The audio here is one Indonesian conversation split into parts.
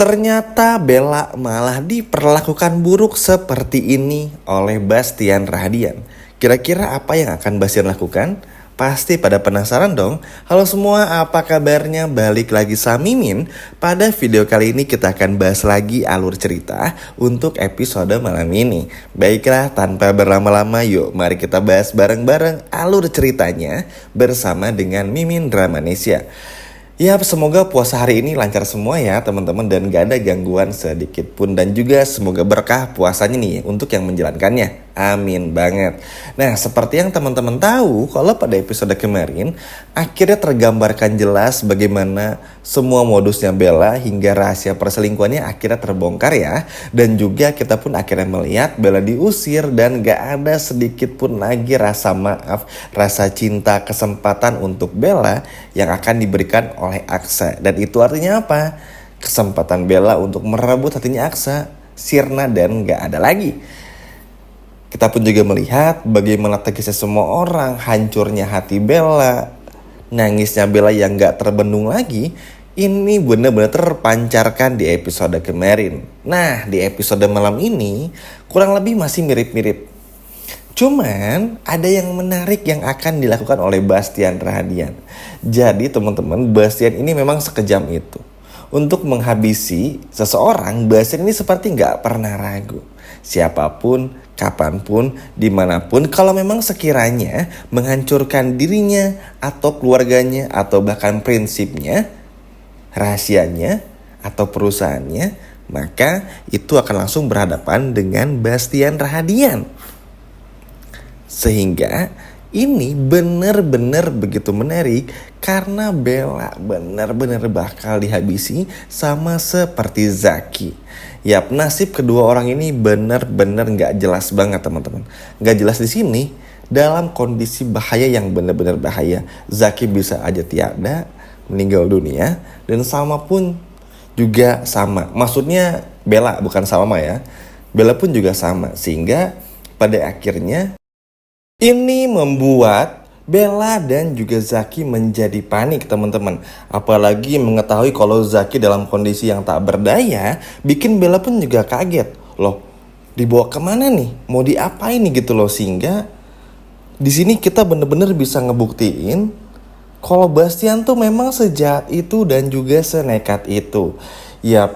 Ternyata Bella malah diperlakukan buruk seperti ini oleh Bastian Rahadian. Kira-kira apa yang akan Bastian lakukan? Pasti pada penasaran dong. Halo semua, apa kabarnya? Balik lagi sama Mimin. Pada video kali ini kita akan bahas lagi alur cerita untuk episode malam ini. Baiklah, tanpa berlama-lama yuk mari kita bahas bareng-bareng alur ceritanya bersama dengan Mimin Dramanesia. Ya, semoga puasa hari ini lancar semua ya teman-teman, dan gak ada gangguan sedikit pun, dan juga semoga berkah puasanya nih untuk yang menjalankannya. Amin banget. Nah, seperti yang teman-teman tahu, kalau pada episode kemarin akhirnya tergambarkan jelas bagaimana semua modusnya Bella hingga rahasia perselingkuhannya akhirnya terbongkar ya. Dan juga kita pun akhirnya melihat Bella diusir dan gak ada sedikit pun lagi rasa maaf, rasa cinta, kesempatan untuk Bella yang akan diberikan oleh Aksa. Dan itu artinya apa? Kesempatan Bella untuk merebut hatinya Aksa sirna dan gak ada lagi. Kita pun juga melihat bagaimana tegasnya semua orang, hancurnya hati Bella, nangisnya Bella yang gak terbendung lagi. Ini benar-benar terpancarkan di episode kemarin. Nah, di episode malam ini kurang lebih masih mirip-mirip. Cuman ada yang menarik yang akan dilakukan oleh Bastian Rahadian. Jadi teman-teman, Bastian ini memang sekejam itu. Untuk menghabisi seseorang, Bastian ini seperti gak pernah ragu. Siapapun, kapanpun, dimanapun, kalau memang sekiranya menghancurkan dirinya atau keluarganya atau bahkan prinsipnya, rahasianya atau perusahaannya, maka itu akan langsung berhadapan dengan Bastian Rahadian. Sehingga ini benar-benar begitu menarik karena Bella benar-benar bakal dihabisi sama seperti Zaki. Yap, nasib kedua orang ini benar-benar gak jelas banget teman-teman. Gak jelas di sini dalam kondisi bahaya yang benar-benar bahaya. Zaki bisa aja tiada, meninggal dunia, dan Salma pun juga sama. Maksudnya Bella bukan Salma ya. Bella pun juga sama, sehingga pada akhirnya ini membuat Bella dan juga Zaki menjadi panik teman-teman. Apalagi mengetahui kalau Zaki dalam kondisi yang tak berdaya, bikin Bella pun juga kaget. Loh, dibawa kemana nih? Mau diapain nih gitu loh. Sehingga di sini kita bener-bener bisa ngebuktiin kalau Bastian tuh memang sejahat itu dan juga senekat itu. Ya,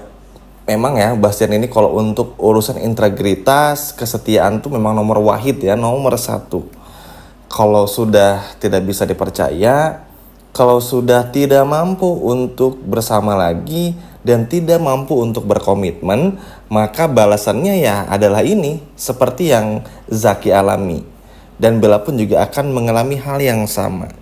memang ya Bastian ini kalau untuk urusan integritas, kesetiaan tuh memang nomor wahid ya, nomor satu. Kalau sudah tidak bisa dipercaya, kalau sudah tidak mampu untuk bersama lagi dan tidak mampu untuk berkomitmen, maka balasannya ya adalah ini, seperti yang Zaki alami. Dan Bella pun juga akan mengalami hal yang sama.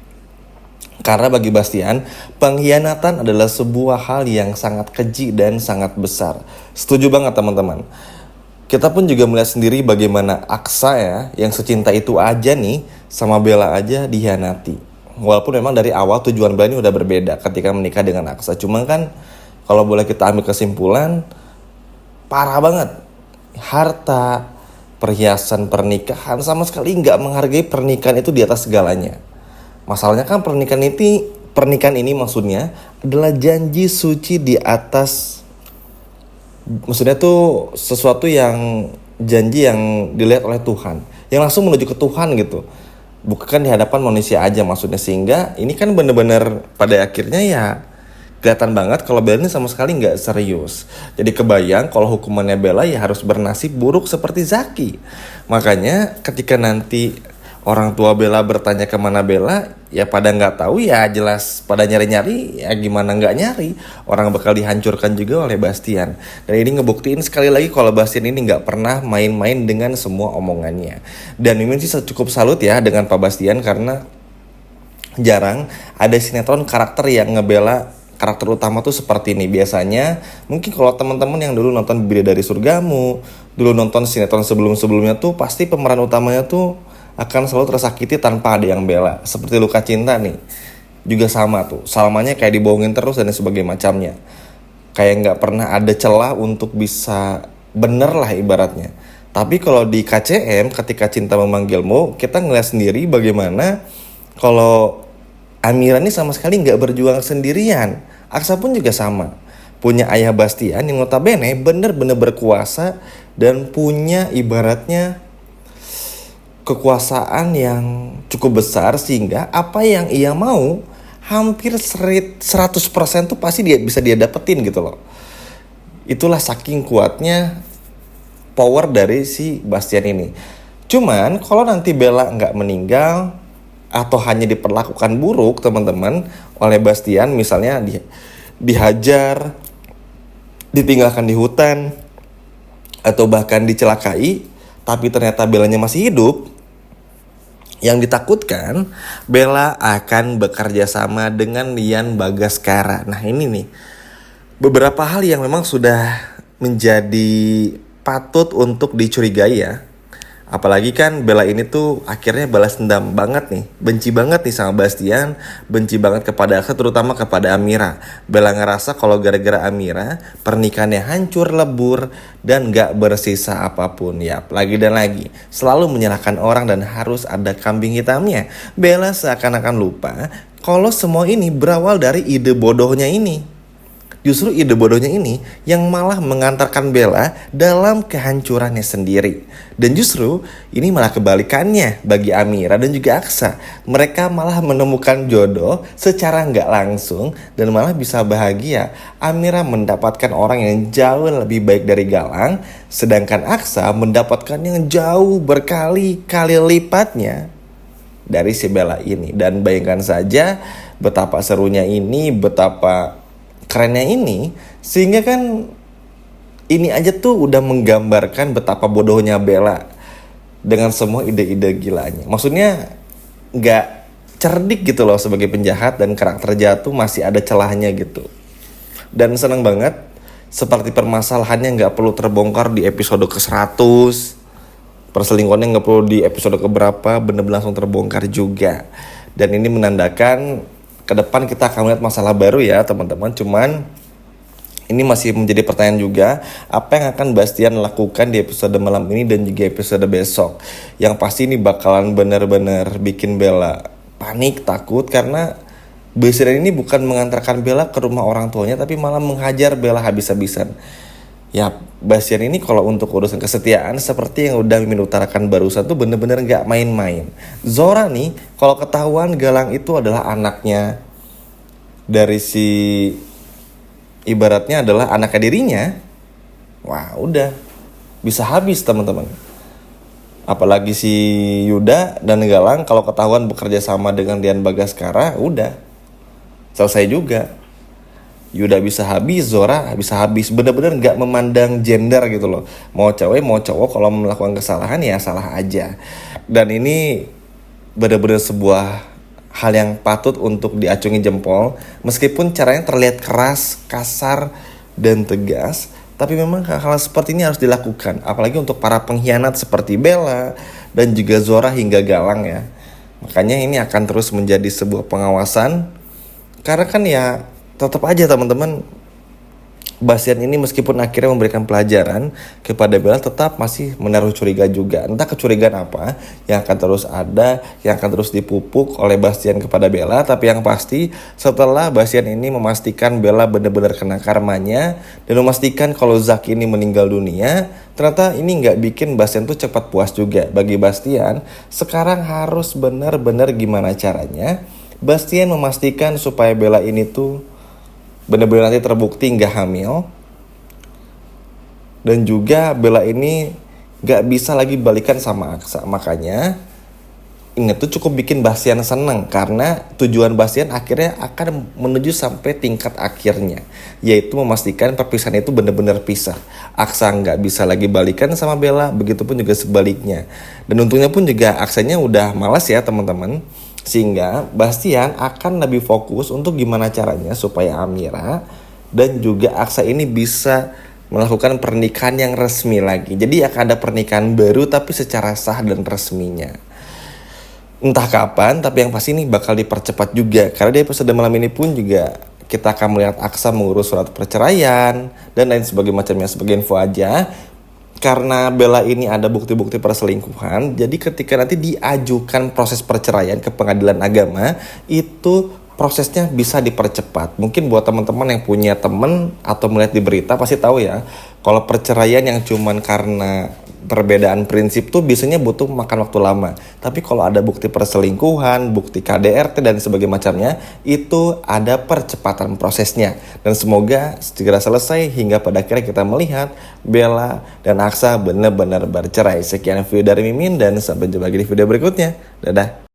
Karena bagi Bastian, pengkhianatan adalah sebuah hal yang sangat keji dan sangat besar. Setuju banget teman-teman. Kita pun juga melihat sendiri bagaimana Aksa ya, yang secinta itu aja nih, sama Bella aja dihianati. Walaupun memang dari awal tujuan Bella ini udah berbeda ketika menikah dengan Aksa. Cuma kan kalau boleh kita ambil kesimpulan, parah banget. Harta, perhiasan pernikahan sama sekali gak menghargai pernikahan itu di atas segalanya. Masalahnya kan pernikahan ini maksudnya adalah janji suci di atas. Maksudnya tuh sesuatu yang janji yang dilihat oleh Tuhan, yang langsung menuju ke Tuhan gitu, bukan di hadapan manusia aja maksudnya. Sehingga ini kan benar-benar pada akhirnya ya kelihatan banget kalau Bella ini sama sekali nggak serius. Jadi kebayang kalau hukumannya Bella ya harus bernasib buruk seperti Zaki. Makanya ketika nanti orang tua Bella bertanya kemana Bella, ya pada nggak tahu, ya jelas pada nyari-nyari, ya gimana nggak nyari. Orang bakal dihancurkan juga oleh Bastian. Dan ini ngebuktiin sekali lagi kalau Bastian ini nggak pernah main-main dengan semua omongannya. Dan Mimin sih cukup salut ya dengan Pak Bastian, karena jarang ada sinetron karakter yang ngebela karakter utama tuh seperti ini. Biasanya mungkin kalau teman-teman yang dulu nonton Bidadari Surgamu, dulu nonton sinetron sebelum-sebelumnya tuh pasti pemeran utamanya tuh akan selalu tersakiti tanpa ada yang bela. Seperti Luka Cinta nih juga sama tuh, Salmanya kayak dibohongin terus dan sebagainya macamnya. Kayak gak pernah ada celah untuk bisa bener lah ibaratnya. Tapi kalau di KCM, Ketika Cinta Memanggilmu, kita ngeliat sendiri bagaimana kalau Amira ini sama sekali gak berjuang sendirian. Aksa pun juga sama. punya ayah Bastian yang notabene bener-bener berkuasa dan punya ibaratnya kekuasaan yang cukup besar sehingga apa yang ia mau hampir 100% tuh pasti bisa dia dapetin gitu loh. Itulah saking kuatnya power dari si Bastian ini. Cuman kalau nanti Bella nggak meninggal atau hanya diperlakukan buruk teman-teman oleh Bastian, misalnya dihajar, ditinggalkan di hutan, atau bahkan dicelakai, tapi ternyata Bellanya masih hidup, yang ditakutkan Bella akan bekerja sama dengan Lian Bagaskara. Nah ini nih beberapa hal yang memang sudah menjadi patut untuk dicurigai ya. Apalagi kan Bella ini tuh akhirnya balas dendam banget nih. Benci banget nih sama Bastian. Benci banget kepada Aksa, terutama kepada Amira. Bella ngerasa kalau gara-gara Amira pernikahannya hancur lebur dan gak bersisa apapun. Ya lagi dan lagi selalu menyalahkan orang dan harus ada kambing hitamnya. Bella seakan-akan lupa kalau semua ini berawal dari ide bodohnya ini. Justru ide bodohnya ini yang malah mengantarkan Bella dalam kehancurannya sendiri. Dan justru ini malah kebalikannya bagi Amira dan juga Aksa. Mereka malah menemukan jodoh secara nggak langsung dan malah bisa bahagia. Amira mendapatkan orang yang jauh lebih baik dari Galang, sedangkan Aksa mendapatkan yang jauh berkali-kali lipatnya dari si Bella ini. Dan bayangkan saja betapa serunya ini, betapa kerennya ini, sehingga kan ini aja tuh udah menggambarkan betapa bodohnya Bella dengan semua ide-ide gilanya. Maksudnya gak cerdik gitu loh sebagai penjahat, dan karakter jahat tuh masih ada celahnya gitu. Dan seneng banget seperti permasalahannya gak perlu terbongkar di episode ke-100, perselingkuhannya gak perlu di episode keberapa, bener-bener langsung terbongkar juga. Dan ini menandakan ke depan kita akan melihat masalah baru ya teman-teman. Cuman ini masih menjadi pertanyaan juga, apa yang akan Bastian lakukan di episode malam ini dan juga episode besok. Yang pasti ini bakalan benar-benar bikin Bella panik, takut, karena Bastian ini bukan mengantarkan Bella ke rumah orang tuanya, tapi malah menghajar Bella habis-habisan. Ya Bastian ini kalau untuk urusan kesetiaan seperti yang udah Mimin utarakan barusan tuh bener-bener gak main-main. Zora nih kalau ketahuan Galang itu adalah anaknya dari si, ibaratnya adalah anaknya dirinya, wah udah bisa habis teman-teman. Apalagi si Yuda dan Galang kalau ketahuan bekerja sama dengan Lian Bagaskara, udah selesai juga. Yuda bisa habis, Zora bisa habis. Bener-bener gak memandang gender gitu loh. Mau cewek mau cowok, kalau melakukan kesalahan ya salah aja. Dan ini bener-bener sebuah hal yang patut untuk diacungi jempol. Meskipun caranya terlihat keras, kasar, dan tegas, tapi memang hal-hal seperti ini harus dilakukan. Apalagi untuk para pengkhianat seperti Bella dan juga Zora hingga Galang ya. Makanya ini akan terus menjadi sebuah pengawasan. Karena kan ya tetap aja teman-teman, Bastian ini meskipun akhirnya memberikan pelajaran kepada Bella, tetap masih menaruh curiga juga. Entah kecurigaan apa yang akan terus ada, yang akan terus dipupuk oleh Bastian kepada Bella. Tapi yang pasti setelah Bastian ini memastikan Bella benar-benar kena karmanya dan memastikan kalau Zaki ini meninggal dunia, ternyata ini gak bikin Bastian tuh cepat puas juga. Bagi Bastian sekarang harus benar-benar gimana caranya Bastian memastikan supaya Bella ini tuh benar-benar nanti terbukti gak hamil. Dan juga Bella ini gak bisa lagi balikan sama Aksa. Makanya ini tuh cukup bikin Bastian seneng, karena tujuan Bastian akhirnya akan menuju sampai tingkat akhirnya, yaitu memastikan perpisahan itu benar-benar pisah. Aksa gak bisa lagi balikan sama Bella, begitupun juga sebaliknya. Dan untungnya pun juga Aksanya udah malas ya teman-teman, sehingga Bastian akan lebih fokus untuk gimana caranya supaya Amira dan juga Aksa ini bisa melakukan pernikahan yang resmi lagi. Jadi akan ada pernikahan baru tapi secara sah dan resminya. Entah kapan, tapi yang pasti ini bakal dipercepat juga. Karena di episode malam ini pun juga kita akan melihat Aksa mengurus surat perceraian dan lain sebagainya. Sebagai info aja, karena Bella ini ada bukti-bukti perselingkuhan, jadi ketika nanti diajukan proses perceraian ke pengadilan agama, itu prosesnya bisa dipercepat. Mungkin buat teman-teman yang punya temen atau melihat di berita pasti tahu ya, kalau perceraian yang cuman karena perbedaan prinsip tuh biasanya butuh makan waktu lama. Tapi kalau ada bukti perselingkuhan, bukti KDRT dan sebagainya macamnya, itu ada percepatan prosesnya. Dan semoga segera selesai hingga pada akhirnya kita melihat Bella dan Aksa benar-benar bercerai. Sekian video dari Mimin dan sampai jumpa lagi di video berikutnya. Dadah.